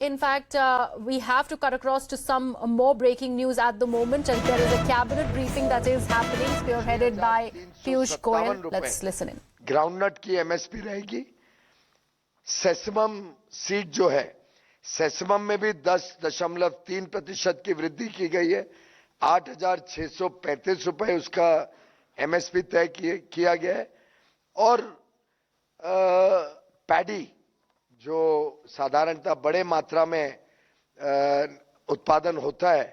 In fact, we have to cut across to some more breaking news at the moment, and there is a cabinet briefing that is happening, spearheaded by Piyush Goyal. Let's listen in. Groundnut की MSP रहेगी। Sesamum seed जो है, sesamum में भी 10.3% की वृद्धि की गई है। 8,635 रुपए उसका एमएसपी तय किया गया है। और पैडी जो साधारणतः बड़े मात्रा में उत्पादन होता है,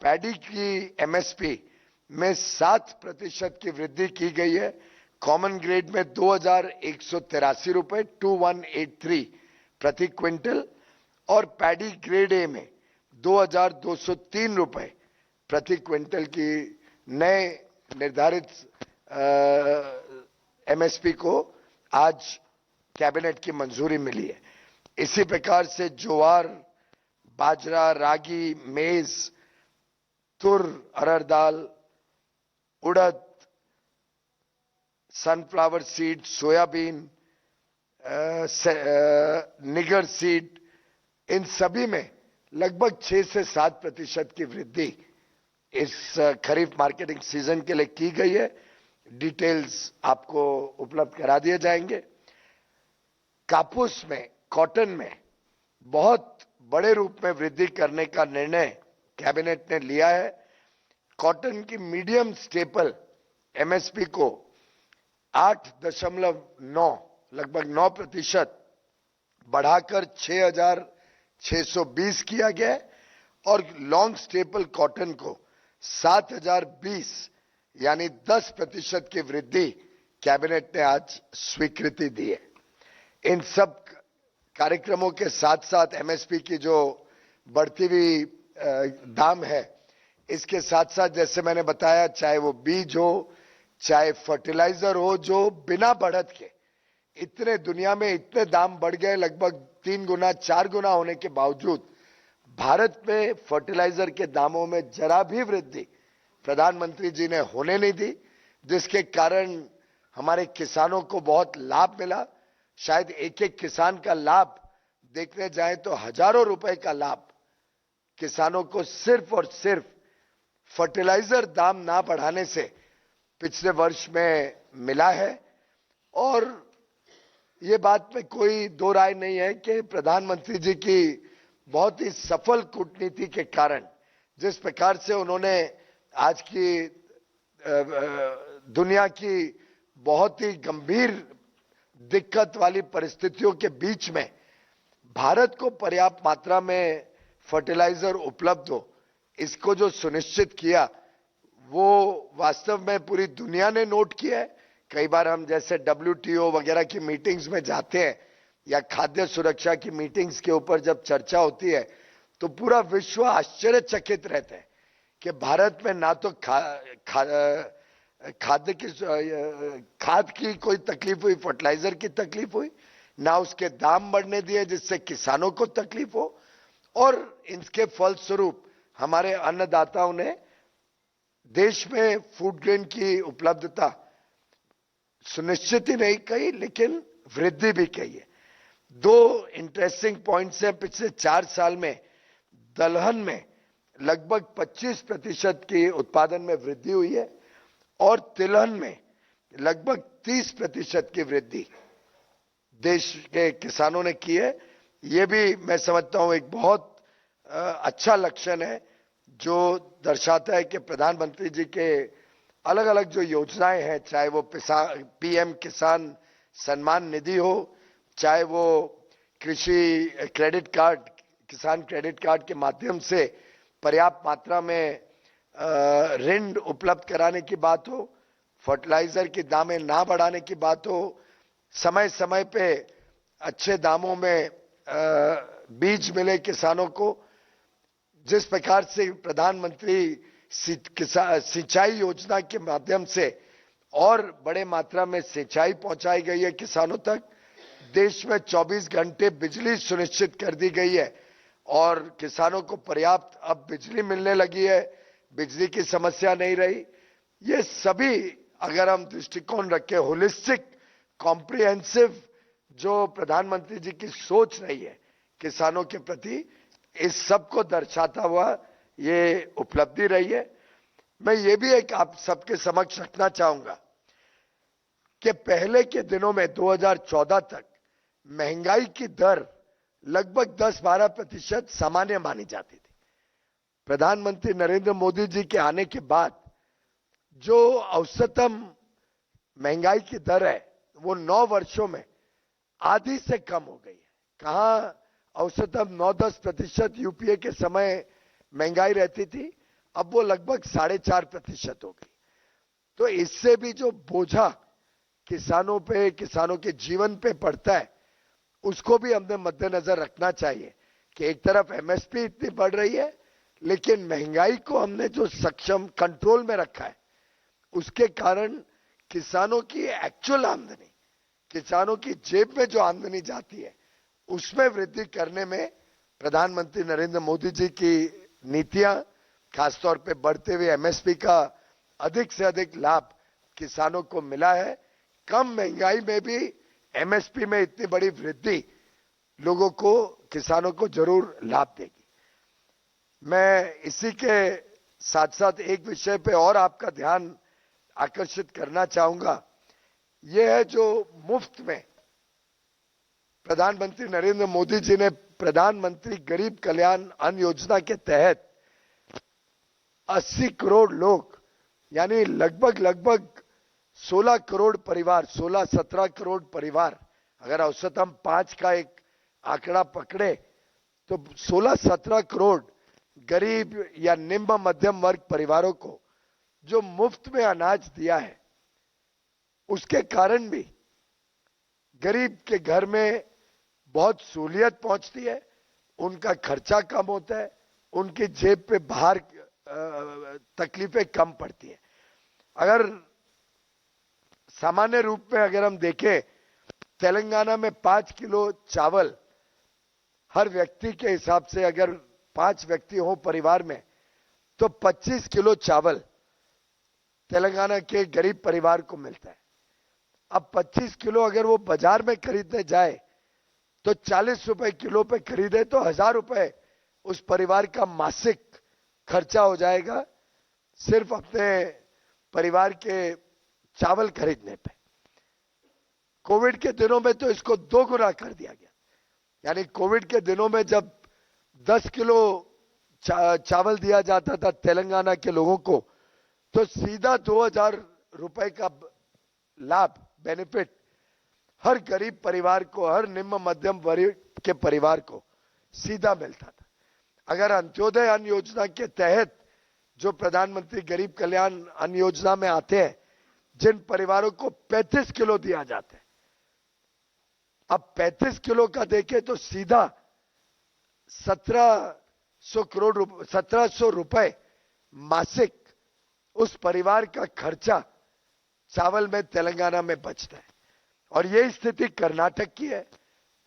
पैडी की एमएसपी में 7% की वृद्धि की गई है। कॉमन ग्रेड में 2,183 रुपए 2183 प्रति क्विंटल और पैडी ग्रेड ए में 2,203 रुपए प्रति क्विंटल की नए निर्धारित एमएसपी को आज कैबिनेट की मंजूरी मिली है। इसी प्रकार से ज्वार, बाजरा, रागी, मेज, तुर, अरहर दाल, उड़द, सनफ्लावर सीड, सोयाबीन, निगर सीड, इन सभी में लगभग 6 से 7% की वृद्धि इस खरीफ मार्केटिंग सीजन के लिए की गई है। डिटेल्स आपको उपलब्ध करा दिए जाएंगे। कापूस में, कॉटन में बहुत बड़े रूप में वृद्धि करने का निर्णय कैबिनेट ने लिया है। कॉटन की मीडियम स्टेपल एमएसपी को 8.9 लगभग 9% बढ़ाकर 6,620 किया गया है और लॉन्ग स्टेपल कॉटन को 7,020 यानी 10% की वृद्धि कैबिनेट ने आज स्वीकृति दी है। इन सब कार्यक्रमों के साथ साथ एमएसपी की जो बढ़ती हुई दाम है, इसके साथ साथ जैसे मैंने बताया, चाहे वो बीज हो, चाहे फर्टिलाइजर हो, जो बिना बढ़त के इतने दुनिया में इतने दाम बढ़ गए, लगभग 3 गुना 4 गुना होने के बावजूद भारत में फर्टिलाइजर के दामों में जरा भी वृद्धि प्रधानमंत्री जी ने होने नहीं दी, जिसके कारण हमारे किसानों को बहुत लाभ मिला। शायद एक एक किसान का लाभ देखने जाए तो हजारों रुपए का लाभ किसानों को सिर्फ और सिर्फ फर्टिलाइजर दाम ना बढ़ाने से पिछले वर्ष में मिला है। और ये बात में कोई दो राय नहीं है कि प्रधानमंत्री जी की बहुत ही सफल कूटनीति के कारण जिस प्रकार से उन्होंने आज की दुनिया की बहुत ही गंभीर दिक्कत वाली परिस्थितियों के बीच में भारत को पर्याप्त मात्रा में फर्टिलाइजर उपलब्ध हो, इसको जो सुनिश्चित किया, वो वास्तव में पूरी दुनिया ने नोट किया है। कई बार हम जैसे WTO वगैरह की मीटिंग्स में जाते हैं या खाद्य सुरक्षा की मीटिंग्स के ऊपर जब चर्चा होती है तो पूरा विश्व आश्चर्यचकित रहता है कि भारत में ना तो खाद की कोई तकलीफ हुई, फर्टिलाइजर की तकलीफ हुई, ना उसके दाम बढ़ने दिए जिससे किसानों को तकलीफ हो, और इसके फलस्वरूप हमारे अन्नदाताओं ने देश में फूड ग्रेन की उपलब्धता सुनिश्चित ही नहीं कही लेकिन वृद्धि भी कही है। दो इंटरेस्टिंग पॉइंट्स हैं। पिछले 4 साल में दलहन में लगभग 25% की उत्पादन में वृद्धि हुई है और तिलहन में लगभग 30% की वृद्धि देश के किसानों ने की है। ये भी मैं समझता हूं एक बहुत अच्छा लक्षण है जो दर्शाता है कि प्रधानमंत्री जी के अलग अलग जो योजनाएं हैं, चाहे वो PM किसान सम्मान निधि हो, चाहे वो कृषि क्रेडिट कार्ड, किसान क्रेडिट कार्ड के माध्यम से पर्याप्त मात्रा में ऋण उपलब्ध कराने की बात हो, फर्टिलाइजर की दामें ना बढ़ाने की बात हो, समय समय पे अच्छे दामों में बीज मिले किसानों को, जिस प्रकार से प्रधानमंत्री सिंचाई योजना के माध्यम से और बड़े मात्रा में सिंचाई पहुंचाई गई है किसानों तक, देश में 24 घंटे बिजली सुनिश्चित कर दी गई है और किसानों को पर्याप्त अब बिजली मिलने लगी है, बिजली की समस्या नहीं रही। ये सभी अगर हम दृष्टिकोण रखें, होलिस्टिक कॉम्प्रिहेंसिव जो प्रधानमंत्री जी की सोच रही है किसानों के प्रति, इस सब को दर्शाता हुआ ये उपलब्धि रही है। मैं ये भी एक आप सबके समक्ष रखना चाहूंगा कि पहले के दिनों में 2014 तक महंगाई की दर लगभग 10-12% सामान्य मानी जाती थी। प्रधानमंत्री नरेंद्र मोदी जी के आने के बाद जो औसतम महंगाई की दर है वो 9 वर्षों में आधी से कम हो गई है। कहां औसतम 9-10% यूपीए के समय महंगाई रहती थी, अब वो लगभग 4.5% हो गई। तो इससे भी जो बोझा किसानों पे, किसानों के जीवन पे पड़ता है, उसको भी हमने मद्देनजर रखना चाहिए कि एक तरफ एमएसपी इतनी बढ़ रही है, लेकिन महंगाई को हमने जो सक्षम कंट्रोल में रखा है, उसके कारण किसानों की एक्चुअल आमदनी, किसानों की जेब में जो आमदनी जाती है, उसमें वृद्धि करने में प्रधानमंत्री नरेंद्र मोदी जी की नीतियां, खासतौर पे बढ़ते हुए एमएसपी का अधिक से अधिक लाभ किसानों को मिला है। कम महंगाई में भी एमएसपी में इतनी बड़ी वृद्धि लोगों को, किसानों को जरूर लाभ देगी। मैं इसी के साथ साथ एक विषय पे और आपका ध्यान आकर्षित करना चाहूंगा। यह है जो मुफ्त में प्रधानमंत्री नरेंद्र मोदी जी ने प्रधानमंत्री गरीब कल्याण अन्न योजना के तहत 80 करोड़ लोग, यानी लगभग 16 करोड़ परिवार, 16-17 करोड़ परिवार, अगर औसतम 5 का एक आंकड़ा पकड़े तो 16-17 करोड़ गरीब या निम्न मध्यम वर्ग परिवारों को जो मुफ्त में अनाज दिया है, उसके कारण भी गरीब के घर में बहुत सहूलियत पहुंचती है, उनका खर्चा कम होता है, उनकी जेब पे बाहर तकलीफें कम पड़ती है। अगर सामान्य रूप में अगर हम देखें, तेलंगाना में 5 किलो चावल हर व्यक्ति के हिसाब से, अगर 5 व्यक्ति हो परिवार में, तो 25 किलो चावल तेलंगाना के गरीब परिवार को मिलता है। अब 25 किलो अगर वो बाजार में खरीदने जाए तो 40 रुपए किलो पे खरीदे तो 1000 रुपए उस परिवार का मासिक खर्चा हो जाएगा, सिर्फ अपने परिवार के चावल खरीदने पे। कोविड के दिनों में तो इसको 2 गुना कर दिया गया, यानी कोविड के दिनों में जब 10 किलो चावल दिया जाता था तेलंगाना के लोगों को, तो सीधा 2000 रुपए का लाभ, बेनिफिट हर गरीब परिवार को, हर निम्न मध्यम वर्ग के परिवार को सीधा मिलता था। अगर अंत्योदय अन्न योजना के तहत जो प्रधानमंत्री गरीब कल्याण अन्न योजना में आते हैं, जिन परिवारों को 35 किलो दिया जाता है, अब 35 किलो का देखें तो सीधा 1700 रुपए मासिक उस परिवार का खर्चा चावल में तेलंगाना में बचता है। और यही स्थिति कर्नाटक की है।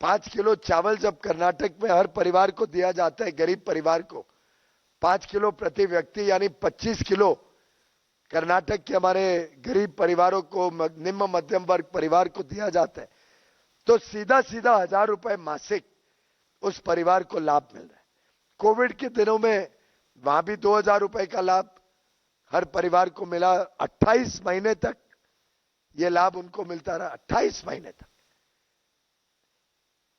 5 किलो चावल जब कर्नाटक में हर परिवार को दिया जाता है, गरीब परिवार को 5 किलो प्रति व्यक्ति, यानी 25 किलो कर्नाटक के हमारे गरीब परिवारों को, निम्न मध्यम वर्ग परिवार को दिया जाता है, तो सीधा 1000 रुपए मासिक उस परिवार को लाभ मिल रहा है। कोविड के दिनों में वहां भी 2000 रुपए का लाभ हर परिवार को मिला। 28 महीने तक यह लाभ उनको मिलता रहा, 28 महीने तक।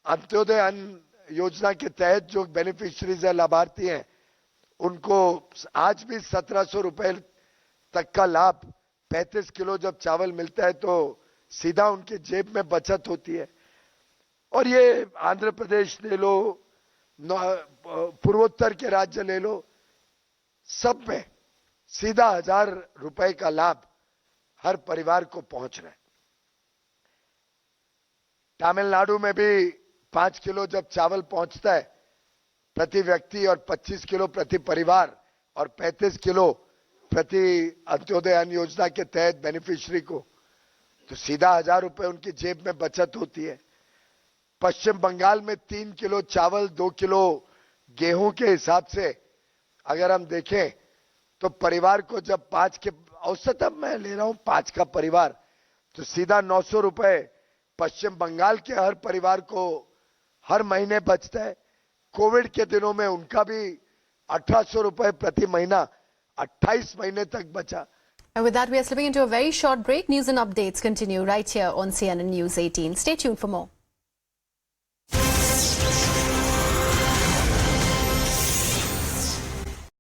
अंत्योदय अन्न योजना के तहत जो बेनिफिशियरीज है, लाभार्थी हैं, उनको आज भी 1700 रुपए तक का लाभ, 35 किलो जब चावल मिलता है तो सीधा उनके जेब में बचत होती है। और ये आंध्र प्रदेश ले लो, पूर्वोत्तर के राज्य ले लो, सब में सीधा 1000 रुपए का लाभ हर परिवार को पहुंच रहा है। तमिलनाडु में भी 5 किलो जब चावल पहुंचता है प्रति व्यक्ति और 25 किलो प्रति परिवार और 35 किलो प्रति अंत्योदय अन्न योजना के तहत बेनिफिशियरी को, तो सीधा 1000 रुपए उनकी जेब में बचत होती है। पश्चिम बंगाल में 3 किलो चावल, 2 किलो गेहूं के हिसाब से अगर हम देखें तो परिवार को जब 5 के औसतम मैं ले रहा हूं 5 का परिवार, तो सीधा 900 रुपए पश्चिम बंगाल के हर परिवार को हर महीने बचता है। कोविड के दिनों में उनका भी 1800 रुपए प्रति महीना 28 महीने तक बचा। And with that, we are slipping into a very short break. News and updates continue right here on CNN News 18. Stay tuned for more.